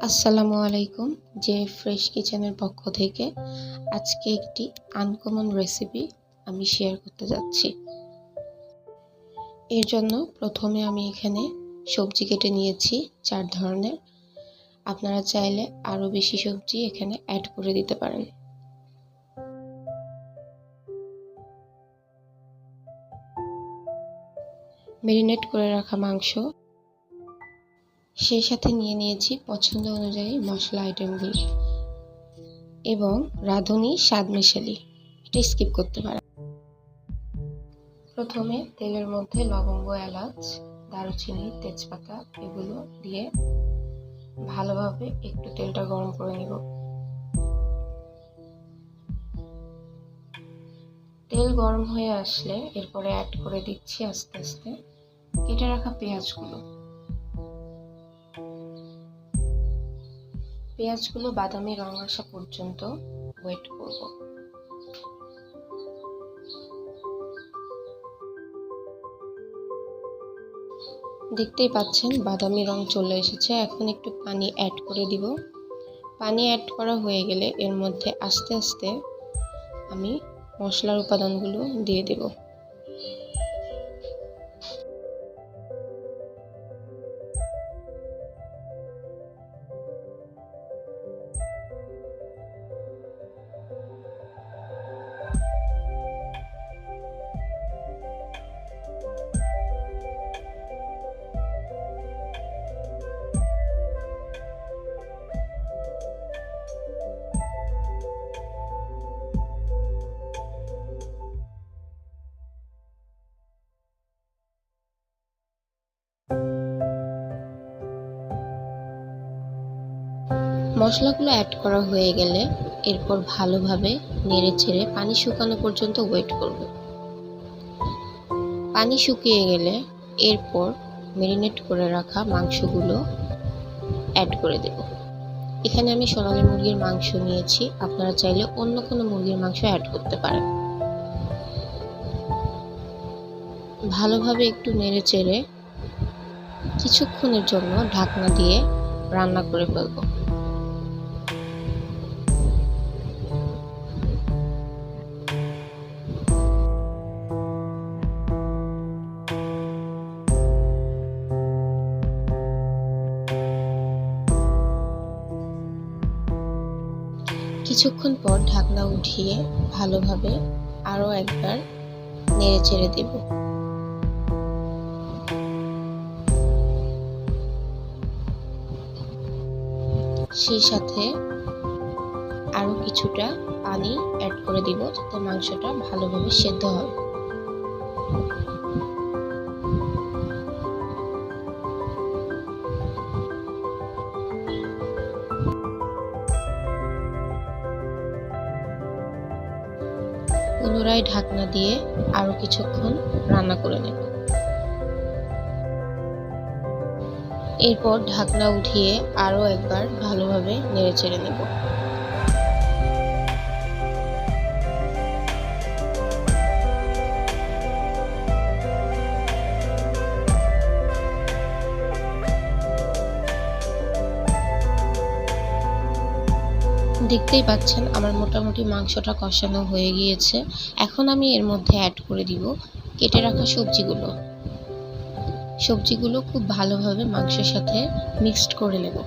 আসসালামু আলাইকুম। যে ফ্রেশ কিচেনের পক্ষ থেকে আজকে একটি আনকমন রেসিপি আমি শেয়ার করতে যাচ্ছি। এর জন্য প্রথমে আমি এখানে সবজি কেটে নিয়েছি 4 ধরনের। আপনারা চাইলে আরও বেশি সবজি এখানে অ্যাড করে দিতে পারেন। মেরিনেট করে রাখা মাংস, সেই সাথে নিয়ে নিয়েছি পছন্দ অনুযায়ী মশলা আইটেমগুলো এবং রাঁধুনি স্বাদ মেশালি, এটা স্কিপ করতে পারেন। প্রথমে তেলের মধ্যে লবঙ্গ, এলাচ, দারুচিনি, তেজপাতা এগুলো দিয়ে ভালোভাবে একটু তেলটা গরম করে নিব। তেল গরম হয়ে আসলে এরপরে অ্যাড করে দিচ্ছি আস্তে আস্তে কেটে রাখা পেঁয়াজগুলো। পেঁয়াজগুলো বাদামি রং আসা পর্যন্ত ওয়েট করব। দেখতেই পাচ্ছেন বাদামি রং চলে এসেছে। এখন একটু পানি অ্যাড করে দিব। পানি অ্যাড করা হয়ে গেলে এর মধ্যে আস্তে আস্তে আমি মশলার উপাদানগুলো দিয়ে দেব। মশলাগুলো অ্যাড করা হয়ে গেলে এরপর ভালোভাবে নেড়ে চেড়ে পানি শুকানো পর্যন্ত ওয়েট করব। পানি শুকিয়ে গেলে এরপর ম্যারিনেট করে রাখা মাংসগুলো অ্যাড করে দেব। এখানে আমি সোনালী মুরগির মাংস নিয়েছি, আপনারা চাইলে অন্য কোনো মুরগির মাংস অ্যাড করতে পারেন। ভালোভাবে একটু নেড়ে চেড়ে কিছুক্ষণের জন্য ঢাকনা দিয়ে রান্না করে ফেলব। কিছুক্ষণ পর ঢাকনা উঠিয়ে ভালোভাবে আরও একবার নেড়ে চেড়ে দেব। সেই সাথে আরও কিছুটা পানি অ্যাড করে দিব যাতে মাংসটা ভালোভাবে সেদ্ধ হয়। পুনরায় ঢাকনা দিয়ে আরও কিছুক্ষণ রান্না করে নেব। এরপর ঢাকনা উঠিয়ে আরও একবার ভালোভাবে নেড়ে চেড়ে নেব। দেখতেই পাচ্ছেন আমার মোটামুটি মাংসটা কষানো হয়ে গিয়েছে। এখন আমি এর মধ্যে অ্যাড করে দিব কেটে রাখা সবজিগুলো খুব ভালোভাবে মাংসের সাথে মিক্সড করে নেব।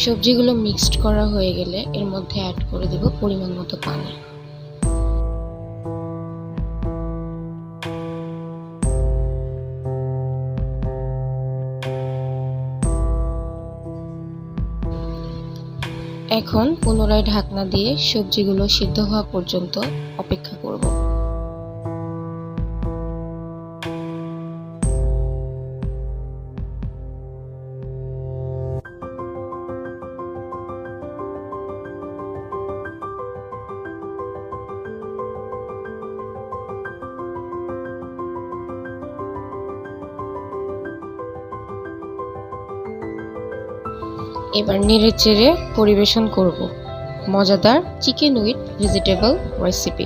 সবজিগুলো মিক্সড করা হয়ে গেলে এর মধ্যে অ্যাড করে দেব পরিমাণ মতো পানি। এখন পুনরায় ঢাকনা দিয়ে সবজিগুলো সিদ্ধ হওয়া পর্যন্ত অপেক্ষা করব। এবার নেড়ে চেড়ে পরিবেশন করব মজাদার চিকেন উইথ ভেজিটেবল রেসিপি।